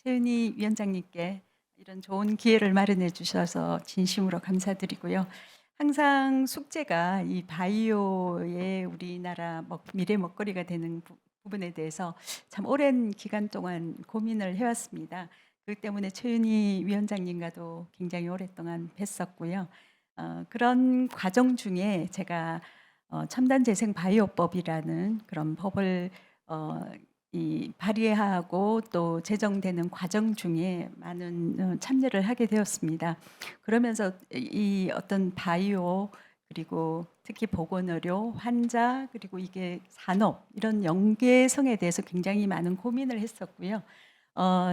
최은희 위원장님께 이런 좋은 기회를 마련해 주셔서 진심으로 감사드리고요. 항상 숙제가 이 바이오의 우리나라 미래 먹거리가 되는 부분에 대해서 참 오랜 기간 동안 고민을 해왔습니다. 그렇기 때문에 최은희 위원장님과도 굉장히 오랫동안 뵀었고요. 그런 과정 중에 제가 첨단재생 바이오법이라는 그런 법을 발의하고 또 제정되는 과정 중에 많은 참여를 하게 되었습니다. 그러면서 이 어떤 바이오 그리고 특히 보건의료, 환자 그리고 이게 산업 이런 연계성에 대해서 굉장히 많은 고민을 했었고요.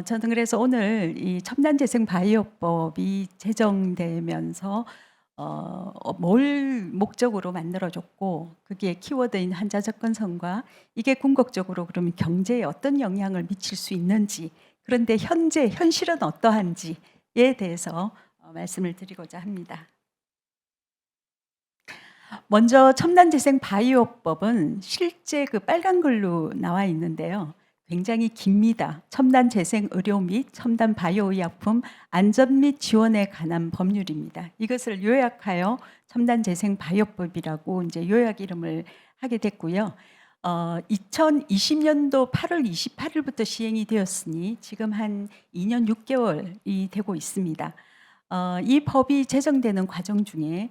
저는 그래서 오늘 이 첨단재생 바이오법이 제정되면서 뭘 목적으로 만들어졌고 그게 키워드인 환자 접근성과 이게 궁극적으로 그러면 경제에 어떤 영향을 미칠 수 있는지, 그런데 현실은 어떠한지에 대해서 말씀을 드리고자 합니다. 먼저 첨단재생 바이오법은 실제 그 빨간 글로 나와 있는데요. 굉장히 깁니다. 첨단 재생 의료 및 첨단 바이오 의약품 안전 및 지원에 관한 법률입니다. 이것을 요약하여 첨단 재생 바이오법이라고 이제 요약 이름을 하게 됐고요. 2020년도 8월 28일부터 시행이 되었으니 지금 한 2년 6개월이 되고 있습니다. 이 법이 제정되는 과정 중에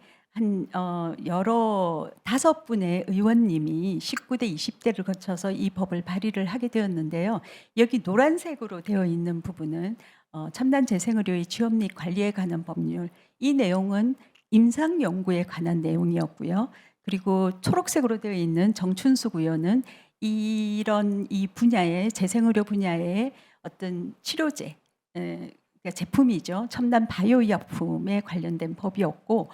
여러 5분의 의원님이 19대 20대를 거쳐서 이 법을 발의를 하게 되었는데요. 여기 노란색으로 되어 있는 부분은 첨단 재생의료의 지원 및 관리에 관한 법률, 이 내용은 임상 연구에 관한 내용이었고요. 그리고 초록색으로 되어 있는 정춘숙 의원은 이 분야의 재생의료 분야의 어떤 치료제, 그러니까 제품이죠. 첨단 바이오의약품에 관련된 법이었고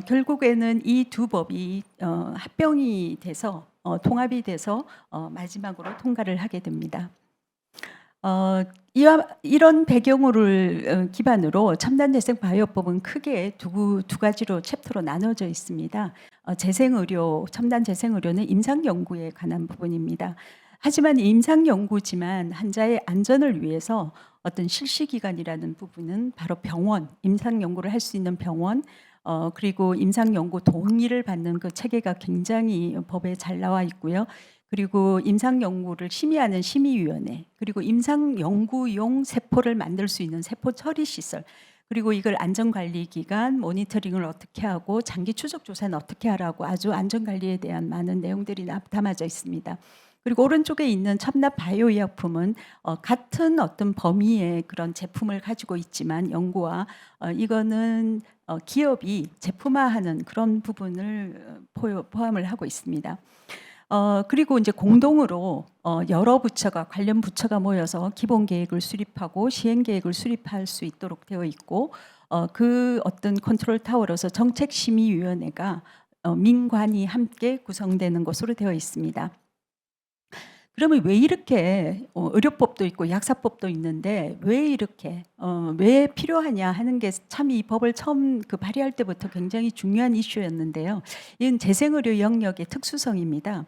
결국에는 이 두 법이 합병이 돼서 통합이 돼서 마지막으로 통과를 하게 됩니다. 이런 배경을 기반으로 첨단재생 바이오법은 크게 두 가지로 챕터로 나눠져 있습니다. 재생의료, 첨단 재생의료는 임상연구에 관한 부분입니다. 하지만 임상연구지만 환자의 안전을 위해서 어떤 실시기관이라는 부분은 바로 병원, 임상연구를 할 수 있는 병원, 그리고 임상연구 동의를 받는 그 체계가 굉장히 법에 잘 나와 있고요. 그리고 임상연구를 심의하는 심의위원회, 그리고 임상연구용 세포를 만들 수 있는 세포 처리 시설, 그리고 이걸 안전관리기관, 모니터링을 어떻게 하고 장기 추적 조사는 어떻게 하라고 아주 안전관리에 대한 많은 내용들이 담아져 있습니다. 그리고 오른쪽에 있는 첨단 바이오의약품은 같은 어떤 범위의 그런 제품을 가지고 있지만 연구와 이거는 기업이 제품화하는 그런 부분을 포함을 하고 있습니다. 그리고 이제 공동으로 여러 부처가 관련 부처가 모여서 기본 계획을 수립하고 시행 계획을 수립할 수 있도록 되어 있고 그 어떤 컨트롤 타워로서 정책심의위원회가 민관이 함께 구성되는 것으로 되어 있습니다. 그러면 왜 이렇게 의료법도 있고 약사법도 있는데 왜 이렇게 왜 필요하냐 하는 게 참 이 법을 처음 발의할 때부터 굉장히 중요한 이슈였는데요. 이건 재생의료 영역의 특수성입니다.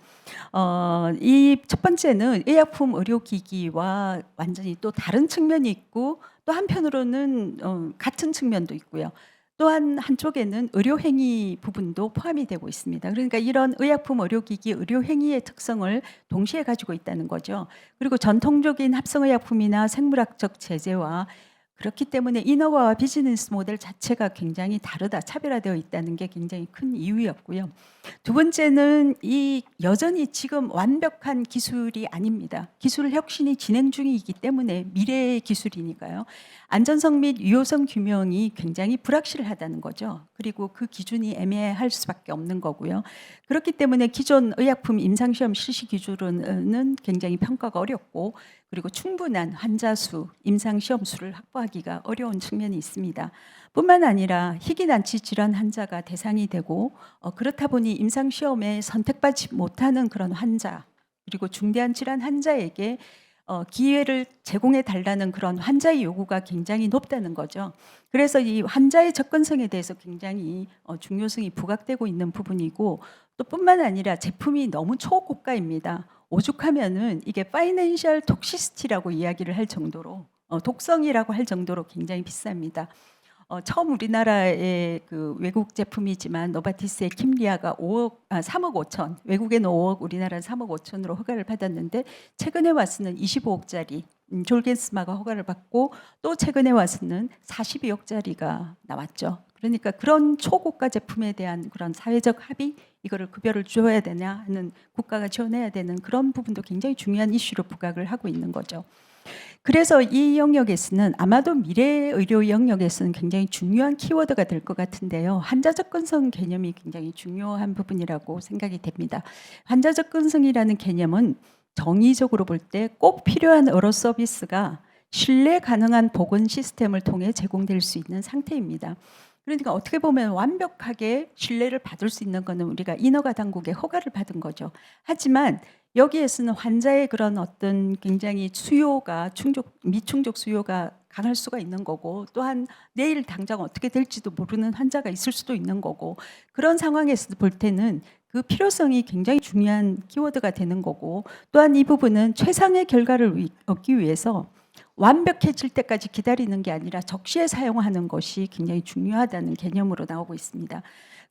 이 첫 번째는 의약품 의료기기와 완전히 또 다른 측면이 있고 또 한편으로는 같은 측면도 있고요. 또한 한쪽에는 의료행위 부분도 포함이 되고 있습니다. 그러니까 이런 의약품 의료기기 의료행위의 특성을 동시에 가지고 있다는 거죠. 그리고 전통적인 합성의약품이나 생물학적 제재와 그렇기 때문에 인허가와 비즈니스 모델 자체가 굉장히 다르다, 차별화되어 있다는 게 굉장히 큰 이유였고요. 두 번째는 이 여전히 지금 완벽한 기술이 아닙니다. 기술 혁신이 진행 중이기 때문에 미래의 기술이니까요. 안전성 및 유효성 규명이 굉장히 불확실하다는 거죠. 그리고 그 기준이 애매할 수밖에 없는 거고요. 그렇기 때문에 기존 의약품 임상시험 실시 기준은 굉장히 평가가 어렵고 그리고 충분한 환자 수, 임상시험 수를 확보하기가 어려운 측면이 있습니다. 뿐만 아니라 희귀난치 질환 환자가 대상이 되고 그렇다 보니 임상시험에 선택받지 못하는 그런 환자 그리고 중대한 질환 환자에게 기회를 제공해 달라는 그런 환자의 요구가 굉장히 높다는 거죠. 그래서 이 환자의 접근성에 대해서 굉장히 중요성이 부각되고 있는 부분이고 또 뿐만 아니라 제품이 너무 초고가입니다. 오죽하면은 이게 파이낸셜 톡시시티라고 이야기를 할 정도로 독성이라고 할 정도로 굉장히 비쌉니다. 처음 우리나라의 그 외국 제품이지만 노바티스의 킴리아가 3억 5천, 외국에는 5억, 우리나라는 3억 5천으로 허가를 받았는데 최근에 와서는 25억짜리 졸겐스마가 허가를 받고 또 최근에 와서는 42억짜리가 나왔죠. 그러니까 그런 초고가 제품에 대한 그런 사회적 합의, 이거를 급여를 줘야 되냐 하는, 국가가 지원해야 되는 그런 부분도 굉장히 중요한 이슈로 부각을 하고 있는 거죠. 그래서 이 영역에서는 아마도 미래 의료 영역에서는 굉장히 중요한 키워드가 될 것 같은데요. 환자 접근성 개념이 굉장히 중요한 부분이라고 생각이 됩니다. 환자 접근성이라는 개념은 정의적으로 볼 때 꼭 필요한 의료 서비스가 신뢰 가능한 보건 시스템을 통해 제공될 수 있는 상태입니다. 그러니까 어떻게 보면 완벽하게 신뢰를 받을 수 있는 것은 우리가 인허가 당국의 허가를 받은 거죠. 하지만 여기에서는 환자의 그런 어떤 굉장히 수요가 미충족 수요가 강할 수가 있는 거고, 또한 내일 당장 어떻게 될지도 모르는 환자가 있을 수도 있는 거고, 그런 상황에서 볼 때는 그 필요성이 굉장히 중요한 키워드가 되는 거고, 또한 이 부분은 최상의 결과를 얻기 위해서 완벽해질 때까지 기다리는 게 아니라 적시에 사용하는 것이 굉장히 중요하다는 개념으로 나오고 있습니다.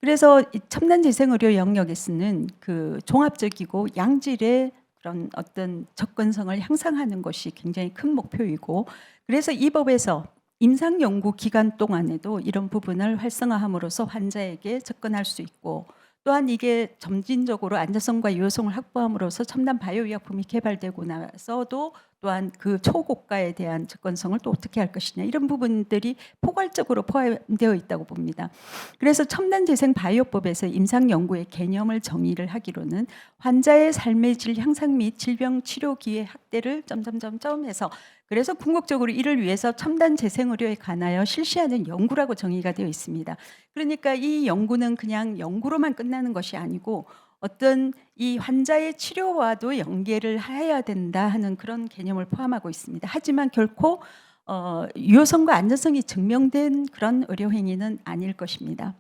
그래서 이 첨단 재생 의료 영역에서는 그 종합적이고 양질의 그런 어떤 접근성을 향상하는 것이 굉장히 큰 목표이고, 그래서 이 법에서 임상 연구 기간 동안에도 이런 부분을 활성화함으로써 환자에게 접근할 수 있고, 또한 이게 점진적으로 안전성과 유효성을 확보함으로써 첨단 바이오 의약품이 개발되고 나서도 또한 그 초고가에 대한 접근성을 또 어떻게 할 것이냐, 이런 부분들이 포괄적으로 포함되어 있다고 봅니다. 그래서 첨단 재생 바이오법에서 임상 연구의 개념을 정의를 하기로는 환자의 삶의 질 향상 및 질병 치료 기회 확대를 점점점점 해서, 그래서 궁극적으로 이를 위해서 첨단 재생 의료에 관하여 실시하는 연구라고 정의가 되어 있습니다. 그러니까 이 연구는 그냥 연구로만 끝나는 것이 아니고 어떤 이 환자의 치료와도 연계를 해야 된다 하는 그런 개념을 포함하고 있습니다. 하지만 결코 유효성과 안전성이 증명된 그런 의료 행위는 아닐 것입니다.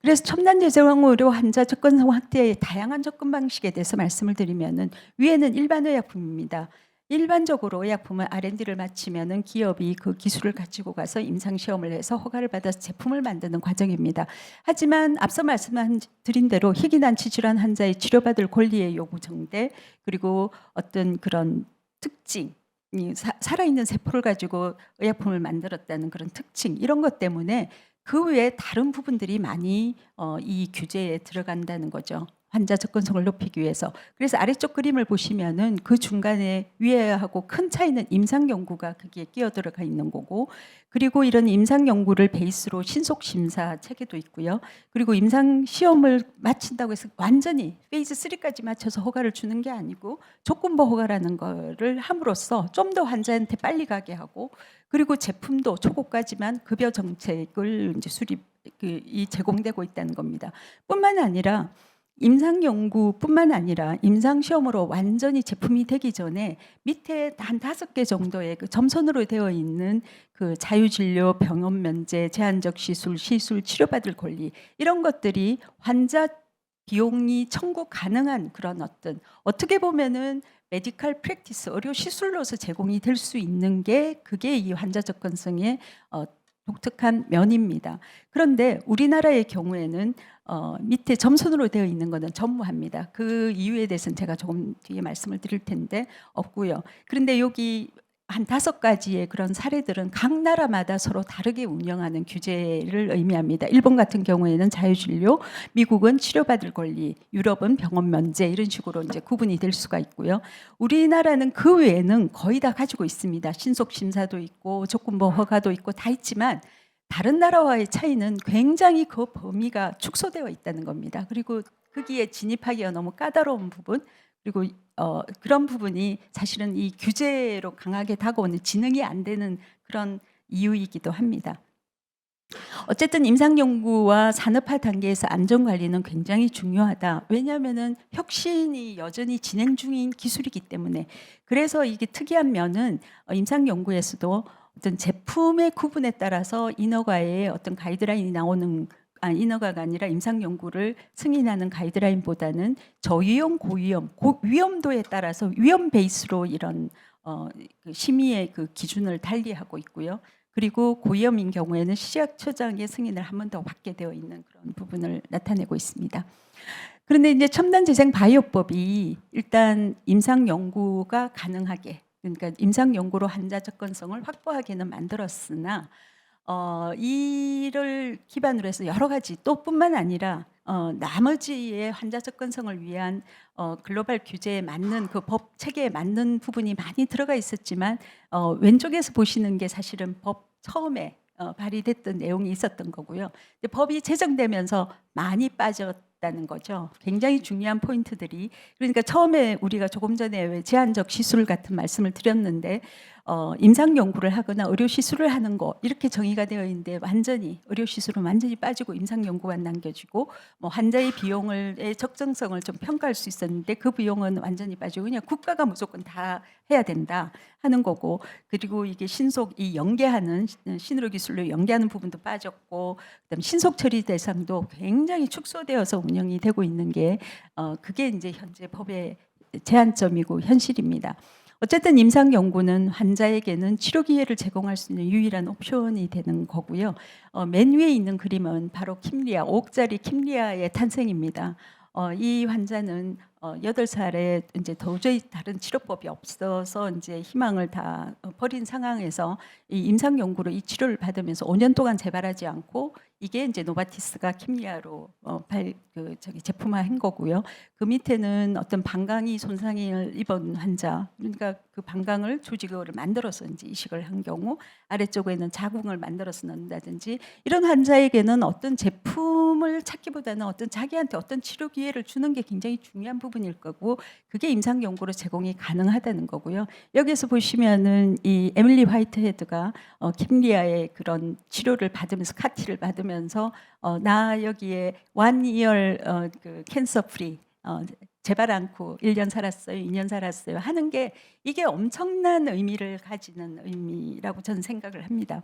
그래서 첨단 재생 의료 환자 접근성 확대의 다양한 접근 방식에 대해서 말씀을 드리면은, 위에는 일반 의약품입니다. 일반적으로 의약품은 R&D를 마치면은 기업이 그 기술을 가지고 가서 임상 시험을 해서 허가를 받아서 제품을 만드는 과정입니다. 하지만 앞서 말씀드린 대로 희귀난치 질환 환자의 치료받을 권리의 요구 정대, 그리고 어떤 그런 특징, 살아있는 세포를 가지고 의약품을 만들었다는 그런 특징, 이런 것 때문에 그 외에 다른 부분들이 많이 이 규제에 들어간다는 거죠. 환자 접근성을 높이기 위해서. 그래서 아래쪽 그림을 보시면은 그 중간에 위에하고 큰 차이는 임상 연구가 거기에 끼어 들어가 있는 거고, 그리고 이런 임상 연구를 베이스로 신속 심사 체계도 있고요. 그리고 임상 시험을 마친다고 해서 완전히 페이즈 3까지 맞춰서 허가를 주는 게 아니고 조건부 허가라는 거를 함으로써 좀 더 환자한테 빨리 가게 하고, 그리고 제품도 초고까지만 급여 정책을 이제 제공되고 있다는 겁니다. 뿐만 아니라 임상 연구뿐만 아니라 임상 시험으로 완전히 제품이 되기 전에 밑에 한 5개 정도의 그 점선으로 되어 있는 그 자유진료, 병원 면제, 제한적 시술, 치료받을 권리, 이런 것들이 환자 비용이 청구 가능한 그런 어떻게 보면은 메디컬 프랙티스, 의료 시술로서 제공이 될 수 있는 게 그게 이 환자 접근성의 독특한 면입니다. 그런데 우리나라의 경우에는 밑에 점선으로 되어 있는 것은 전무합니다. 그 이유에 대해서는 제가 조금 뒤에 말씀을 드릴 텐데 없고요. 그런데 여기 한 5가지의 그런 사례들은 각 나라마다 서로 다르게 운영하는 규제를 의미합니다. 일본 같은 경우에는 자유진료, 미국은 치료받을 권리, 유럽은 병원 면제, 이런 식으로 이제 구분이 될 수가 있고요. 우리나라는 그 외에는 거의 다 가지고 있습니다. 신속 심사도 있고 조건부 허가도 있고 다 있지만 다른 나라와의 차이는 굉장히 그 범위가 축소되어 있다는 겁니다. 그리고 거기에 진입하기가 너무 까다로운 부분, 그리고 그런 부분이 사실은 이 규제로 강하게 다가오는 진흥이 안 되는 그런 이유이기도 합니다. 어쨌든 임상연구와 산업화 단계에서 안전관리는 굉장히 중요하다. 왜냐하면 혁신이 여전히 진행 중인 기술이기 때문에. 그래서 이게 특이한 면은 임상연구에서도 어떤 제품의 구분에 따라서 인허가에 어떤 가이드라인이 나오는, 인허가가 아니라 임상연구를 승인하는 가이드라인보다는 저위험, 고위험, 위험도에 따라서 위험 베이스로 이런 그 심의의 그 기준을 달리하고 있고요. 그리고 고위험인 경우에는 식약처장의 승인을 한 번 더 받게 되어 있는 그런 부분을 나타내고 있습니다. 그런데 이제 첨단재생 바이오법이 일단 임상 연구가 가능하게, 그러니까 임상 연구로 환자 접근성을 확보하게는 만들었으나 이를 기반으로 해서 여러 가지 또 뿐만 아니라 나머지의 환자 접근성을 위한 글로벌 규제에 맞는 그 법 체계에 맞는 부분이 많이 들어가 있었지만 왼쪽에서 보시는 게 사실은 법 처음에 발의됐던 내용이 있었던 거고요. 근데 법이 제정되면서 많이 빠졌다는 거죠. 굉장히 중요한 포인트들이, 그러니까 처음에 우리가 조금 전에 왜 제한적 시술 같은 말씀을 드렸는데 임상 연구를 하거나 의료 시술을 하는 거 이렇게 정의가 되어 있는데 완전히 의료 시술은 완전히 빠지고 임상 연구만 남겨지고 뭐 환자의 비용의 적정성을 좀 평가할 수 있었는데 그 비용은 완전히 빠지고 그냥 국가가 무조건 다 해야 된다 하는 거고, 그리고 이게 신속 이 연계하는 신의료 기술로 연계하는 부분도 빠졌고, 그다음 신속 처리 대상도 굉장히 축소되어서 운영이 되고 있는 게 그게 이제 현재 법의 제한점이고 현실입니다. 어쨌든 임상 연구는 환자에게는 치료 기회를 제공할 수 있는 유일한 옵션이 되는 거고요. 맨 위에 있는 그림은 바로 킴리아, 5억짜리 킴리아의 탄생입니다. 이 환자는 8살에 이제 도저히 다른 치료법이 없어서 이제 희망을 다 버린 상황에서 이 임상 연구로 이 치료를 받으면서 5년 동안 재발하지 않고 이게 이제 노바티스가 킴리아로 제품화한 거고요. 그 밑에는 어떤 방광이 손상을 입은 환자, 그러니까 그 방광을 조직을 만들어서 이제 이식을 한 경우 아래쪽에는 자궁을 만들어서 넣는다든지 이런 환자에게는 어떤 제품을 찾기보다는 어떤 자기한테 어떤 치료 기회를 주는 게 굉장히 중요한 부분일 거고, 그게 임상 연구로 제공이 가능하다는 거고요. 여기서 보시면은 이 에밀리 화이트헤드가 킴리아의 그런 치료를 받으면서 카티를 받으면서 나 여기에 1year 그 캔서 프리 재발 않고 1년 살았어요, 2년 살았어요 하는 게 이게 엄청난 의미를 가지는 의미라고 저는 생각을 합니다.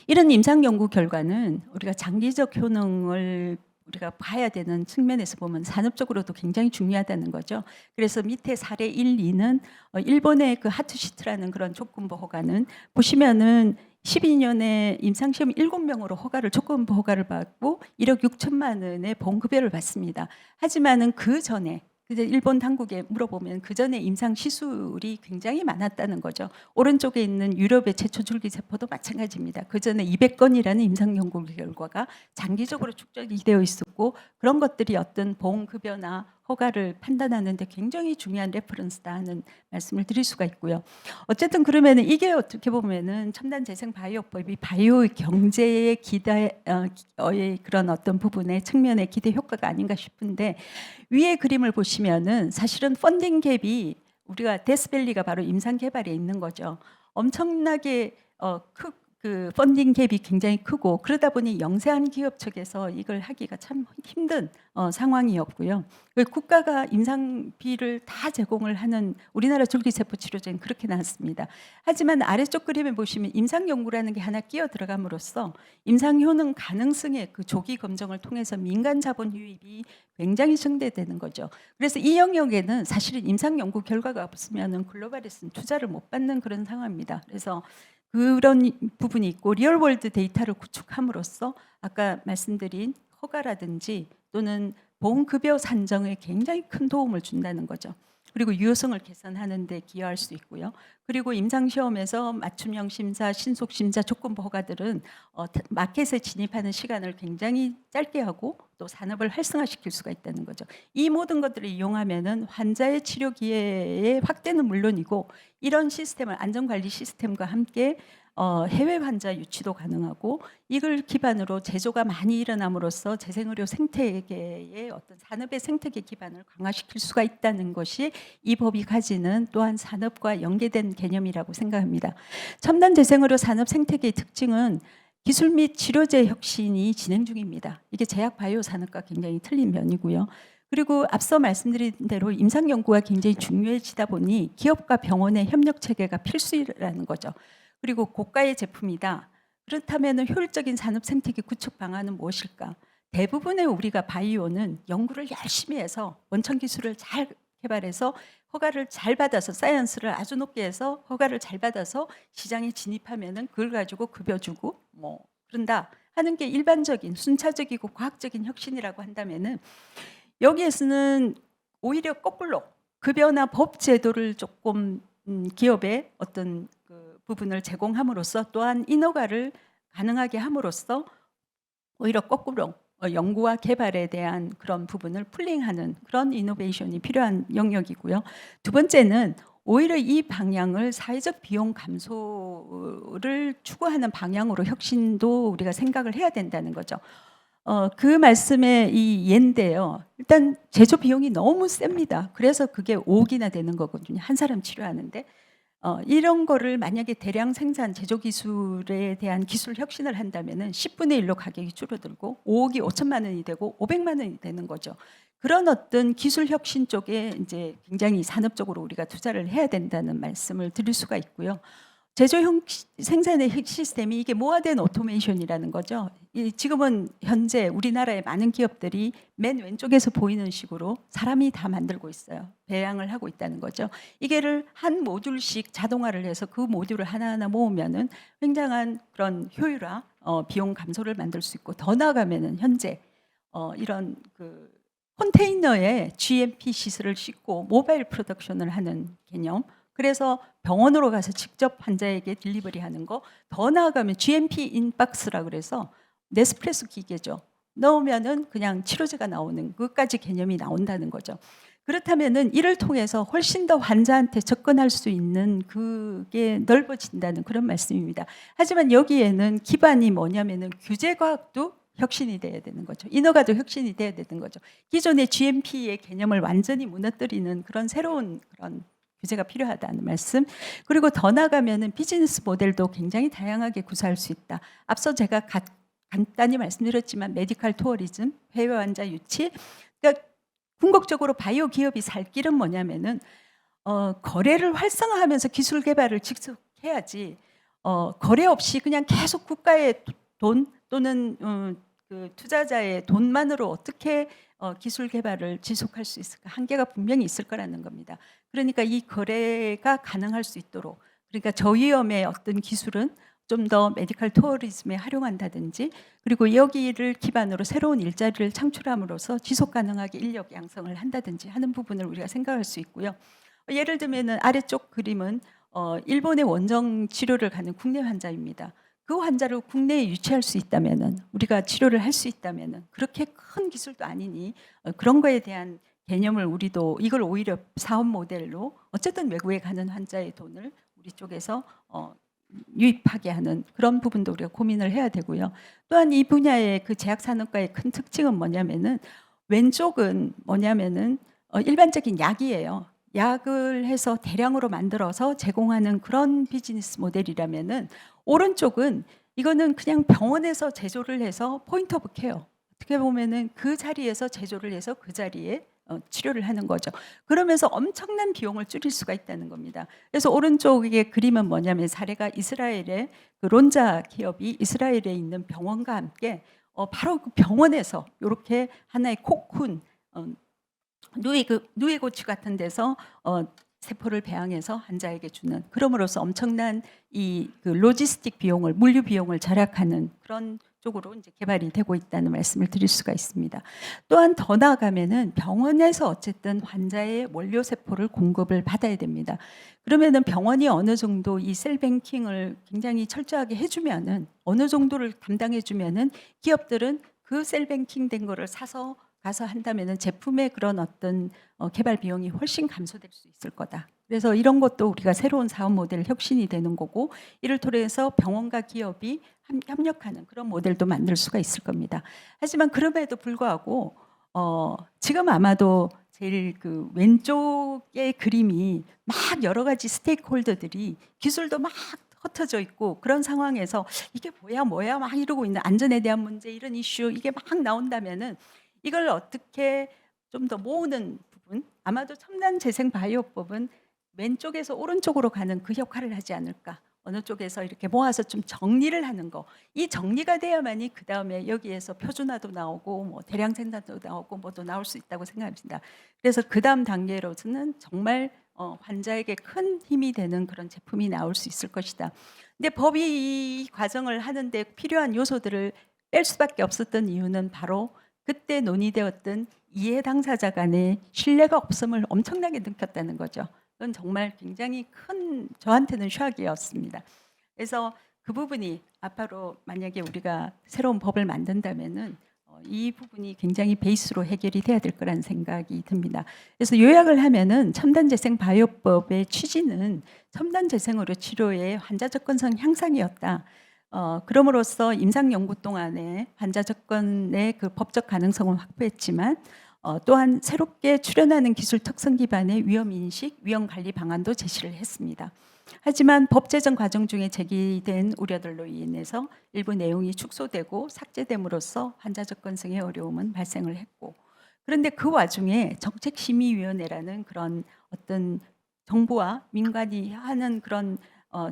이런 임상 연구 결과는 우리가 장기적 효능을 우리가 봐야 되는 측면에서 보면 산업적으로도 굉장히 중요하다는 거죠. 그래서 밑에 사례 1, 2는 일본의 그 하트시트라는 그런 조건부 허가는 보시면은 12년에 임상시험 7명으로 허가를 조건부 허가를 받고 1억 6천만 원의 보험급여를 받습니다. 하지만은 그 전에 일본 당국에 물어보면 그 전에 임상 시술이 굉장히 많았다는 거죠. 오른쪽에 있는 유럽의 최초 줄기세포도 마찬가지입니다. 그 전에 200건이라는 임상 연구 결과가 장기적으로 축적이 되어 있었고 그런 것들이 어떤 보험급여나 허가를 판단하는데 굉장히 중요한 레퍼런스다 하는 말씀을 드릴 수가 있고요. 어쨌든 그러면은 이게 어떻게 보면은 첨단 재생 바이오법이 바이오 경제의 그런 어떤 부분의 측면의 기대 효과가 아닌가 싶은데, 위에 그림을 보시면은 사실은 펀딩 갭이 우리가 데스밸리가 바로 임상 개발에 있는 거죠. 엄청나게 그 펀딩 갭이 굉장히 크고 그러다 보니 영세한 기업 측에서 이걸 하기가 참 힘든 상황이었고요. 국가가 임상비를 다 제공을 하는 우리나라 줄기세포 치료제는 그렇게 나왔습니다. 하지만 아래쪽 그림에 보시면 임상 연구라는 게 하나 끼어 들어감으로써 임상 효능 가능성의 그 조기 검증을 통해서 민간 자본 유입이 굉장히 증대되는 거죠. 그래서 이 영역에는 사실은 임상 연구 결과가 없으면은 글로벌에서는 투자를 못 받는 그런 상황입니다. 그래서 그런 부분이 있고 리얼월드 데이터를 구축함으로써 아까 말씀드린 허가라든지 또는 보험급여 산정에 굉장히 큰 도움을 준다는 거죠. 그리고 유효성을 개선하는 데 기여할 수 있고요. 그리고 임상시험에서 맞춤형 심사, 신속 심사 조건부 허가들은 마켓에 진입하는 시간을 굉장히 짧게 하고 또 산업을 활성화시킬 수가 있다는 거죠. 이 모든 것들을 이용하면은 환자의 치료 기회의 확대는 물론이고 이런 시스템을 안전관리 시스템과 함께 해외 환자 유치도 가능하고 이걸 기반으로 제조가 많이 일어남으로써 재생의료 생태계의 어떤 산업의 생태계 기반을 강화시킬 수가 있다는 것이 이 법이 가지는 또한 산업과 연계된 개념이라고 생각합니다. 첨단 재생의료 산업 생태계의 특징은 기술 및 치료제 혁신이 진행 중입니다. 이게 제약 바이오 산업과 굉장히 틀린 면이고요. 그리고 앞서 말씀드린 대로 임상 연구가 굉장히 중요해지다 보니 기업과 병원의 협력 체계가 필수라는 거죠. 그리고 고가의 제품이다. 그렇다면 효율적인 산업 생태계 구축 방안은 무엇일까? 대부분의 우리가 바이오는 연구를 열심히 해서 원천 기술을 잘 개발해서 허가를 잘 받아서 사이언스를 아주 높게 해서 허가를 잘 받아서 시장에 진입하면은 그걸 가지고 급여 주고 뭐 그런다 하는 게 일반적인 순차적이고 과학적인 혁신이라고 한다면은 여기에서는 오히려 거꾸로 급여나 법 제도를 조금 기업에 어떤 그 부분을 제공함으로써 또한 인허가를 가능하게 함으로써 오히려 거꾸로 연구와 개발에 대한 그런 부분을 풀링하는 그런 이노베이션이 필요한 영역이고요. 두 번째는 오히려 이 방향을 사회적 비용 감소를 추구하는 방향으로 혁신도 우리가 생각을 해야 된다는 거죠. 그 말씀에 이 예인데요. 일단 제조 비용이 너무 셉니다. 그래서 그게 5억이나 되는 거거든요. 한 사람 치료하는데. 이런 거를 만약에 대량 생산 제조 기술에 대한 기술 혁신을 한다면은 10분의 1로 가격이 줄어들고 5억이 5천만 원이 되고 500만 원이 되는 거죠. 그런 어떤 기술 혁신 쪽에 이제 굉장히 산업적으로 우리가 투자를 해야 된다는 말씀을 드릴 수가 있고요. 제조 생산의 시스템이 이게 모아된 오토메이션이라는 거죠. 지금은 현재 우리나라의 많은 기업들이 맨 왼쪽에서 보이는 식으로 사람이 다 만들고 있어요. 배양을 하고 있다는 거죠. 이게를 한 모듈씩 자동화를 해서 그 모듈을 하나하나 모으면은 굉장한 그런 효율화, 비용 감소를 만들 수 있고 더 나아가면은 현재 이런 그 컨테이너에 GMP 시설을 싣고 모바일 프로덕션을 하는 개념. 그래서 병원으로 가서 직접 환자에게 딜리버리 하는 거, 더 나아가면 GMP 인박스라 그래서 네스프레소 기계죠. 넣으면은 그냥 치료제가 나오는 그까지 개념이 나온다는 거죠. 그렇다면은 이를 통해서 훨씬 더 환자한테 접근할 수 있는 그게 넓어진다는 그런 말씀입니다. 하지만 여기에는 기반이 뭐냐면은 규제 과학도 혁신이 돼야 되는 거죠. 인허가도 혁신이 돼야 되는 거죠. 기존의 GMP의 개념을 완전히 무너뜨리는 그런 새로운 그런 규제가 필요하다는 말씀. 그리고 더 나가면은 비즈니스 모델도 굉장히 다양하게 구사할 수 있다. 앞서 제가 간단히 말씀드렸지만 메디컬 투어리즘, 해외 환자 유치. 그러니까 궁극적으로 바이오 기업이 살 길은 뭐냐면은 거래를 활성화하면서 기술 개발을 지속해야지 거래 없이 그냥 계속 국가의 돈 또는 그 투자자의 돈만으로 어떻게 기술 개발을 지속할 수 있을까? 한계가 분명히 있을 거라는 겁니다. 그러니까 이 거래가 가능할 수 있도록, 그러니까 저위험의 어떤 기술은 좀 더 메디컬 투어리즘에 활용한다든지, 그리고 여기를 기반으로 새로운 일자리를 창출함으로써 지속 가능하게 인력 양성을 한다든지 하는 부분을 우리가 생각할 수 있고요. 예를 들면은 아래쪽 그림은 일본의 원정 치료를 가는 국내 환자입니다. 그 환자를 국내에 유치할 수 있다면은, 우리가 치료를 할 수 있다면은, 그렇게 큰 기술도 아니니 그런 거에 대한 개념을 우리도 이걸 오히려 사업 모델로 어쨌든 외국에 가는 환자의 돈을 우리 쪽에서 유입하게 하는 그런 부분도 우리가 고민을 해야 되고요. 또한 이 분야의 그 제약산업과의 큰 특징은 뭐냐면은, 왼쪽은 뭐냐면은 일반적인 약이에요. 약을 해서 대량으로 만들어서 제공하는 그런 비즈니스 모델이라면은, 오른쪽은 이거는 그냥 병원에서 제조를 해서 포인트 오브 케어, 어떻게 보면은 그 자리에서 제조를 해서 그 자리에 치료를 하는 거죠. 그러면서 엄청난 비용을 줄일 수가 있다는 겁니다. 그래서 오른쪽의 그림은 뭐냐면, 사례가 이스라엘의 그 론자 기업이 이스라엘에 있는 병원과 함께 바로 그 병원에서 이렇게 하나의 코쿤, 누에고치 같은 데서 세포를 배양해서 환자에게 주는, 그럼으로써 엄청난 이 그 로지스틱 비용을, 물류 비용을 절약하는 그런 쪽으로 이제 개발이 되고 있다는 말씀을 드릴 수가 있습니다. 또한 더 나아가면은 병원에서 어쨌든 환자의 원료 세포를 공급을 받아야 됩니다. 그러면은 병원이 어느 정도 이 셀뱅킹을 굉장히 철저하게 해주면은, 어느 정도를 담당해주면은 기업들은 그 셀뱅킹 된 거를 사서 가서 한다면은 제품의 그런 어떤 개발 비용이 훨씬 감소될 수 있을 거다. 그래서 이런 것도 우리가 새로운 사업 모델 혁신이 되는 거고, 이를 통해서 병원과 기업이 협력하는 그런 모델도 만들 수가 있을 겁니다. 하지만 그럼에도 불구하고 지금 아마도 제일 그 왼쪽의 그림이 막 여러 가지 스테이크홀더들이 기술도 막 흩어져 있고 그런 상황에서 이게 뭐야 막 이러고 있는, 안전에 대한 문제, 이런 이슈 이게 막 나온다면은 이걸 어떻게 좀 더 모으는 부분, 아마도 첨단 재생 바이오법은 왼쪽에서 오른쪽으로 가는 그 역할을 하지 않을까. 어느 쪽에서 이렇게 모아서 좀 정리를 하는 거. 이 정리가 돼야만이 그다음에 여기에서 표준화도 나오고 뭐 대량 생산도 나오고 뭐도 나올 수 있다고 생각합니다. 그래서 그다음 단계로서는 정말 환자에게 큰 힘이 되는 그런 제품이 나올 수 있을 것이다. 근데 법이 이 과정을 하는데 필요한 요소들을 뺄 수밖에 없었던 이유는 바로 그때 논의되었던 이해 당사자 간의 신뢰가 없음을 엄청나게 느꼈다는 거죠. 그건 정말 굉장히 큰 저한테는 샥이었습니다. 그래서 그 부분이 앞으로 만약에 우리가 새로운 법을 만든다면은 이 부분이 굉장히 베이스로 해결이 돼야 될 거라는 생각이 듭니다. 그래서 요약을 하면은 첨단재생바이오법의 취지는 첨단재생의료 치료의 환자 접근성 향상이었다. 그럼으로써 임상 연구 동안에 환자 접근의 그 법적 가능성을 확보했지만 또한 새롭게 출현하는 기술 특성 기반의 위험 인식, 위험 관리 방안도 제시를 했습니다. 하지만 법 제정 과정 중에 제기된 우려들로 인해서 일부 내용이 축소되고 삭제됨으로써 환자 접근성의 어려움은 발생을 했고, 그런데 그 와중에 정책심의위원회라는 그런 어떤 정부와 민간이 하는 그런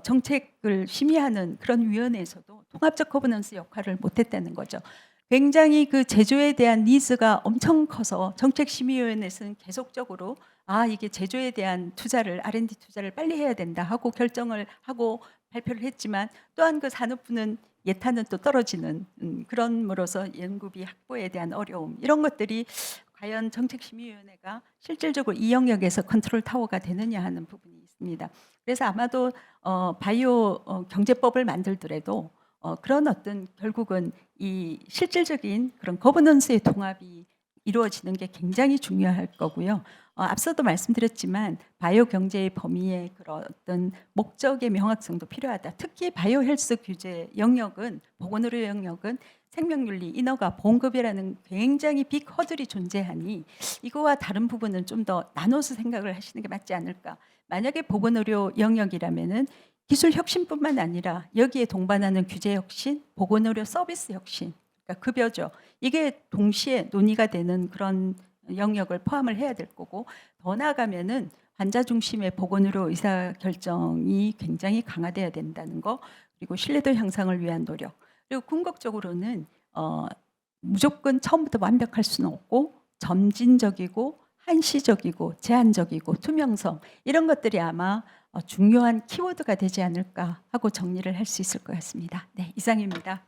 정책을 심의하는 그런 위원회에서도 통합적 거버넌스 역할을 못했다는 거죠. 굉장히 그 제조에 대한 니즈가 엄청 커서 정책심의위원회에서는 계속적으로 이게 제조에 대한 투자를 R&D 투자를 빨리 해야 된다 하고 결정을 하고 발표를 했지만, 또한 그 산업부는 예산은 또 떨어지는 그런으로서 연구비 확보에 대한 어려움, 이런 것들이 과연 정책심의위원회가 실질적으로 이 영역에서 컨트롤 타워가 되느냐 하는 부분이 있습니다. 그래서 아마도 바이오 경제법을 만들더라도 그런 어떤 결국은 이 실질적인 그런 거버넌스의 통합이 이루어지는 게 굉장히 중요할 거고요. 앞서도 말씀드렸지만 바이오 경제의 범위의 그런 어떤 목적의 명확성도 필요하다. 특히 바이오 헬스 규제 영역은, 보건의료 영역은 생명윤리, 인허가, 보험급여라는 굉장히 빅 허들이 존재하니 이거와 다른 부분은 좀 더 나눠서 생각을 하시는 게 맞지 않을까. 만약에 보건의료 영역이라면은 기술 혁신뿐만 아니라 여기에 동반하는 규제 혁신, 보건의료 서비스 혁신, 그러니까 급여죠. 이게 동시에 논의가 되는 그런 영역을 포함을 해야 될 거고, 더 나아가면은 환자 중심의 보건의료 의사 결정이 굉장히 강화돼야 된다는 거, 그리고 신뢰도 향상을 위한 노력, 그리고 궁극적으로는 무조건 처음부터 완벽할 수는 없고 점진적이고 한시적이고 제한적이고 투명성, 이런 것들이 아마 중요한 키워드가 되지 않을까 하고 정리를 할 수 있을 것 같습니다. 네, 이상입니다.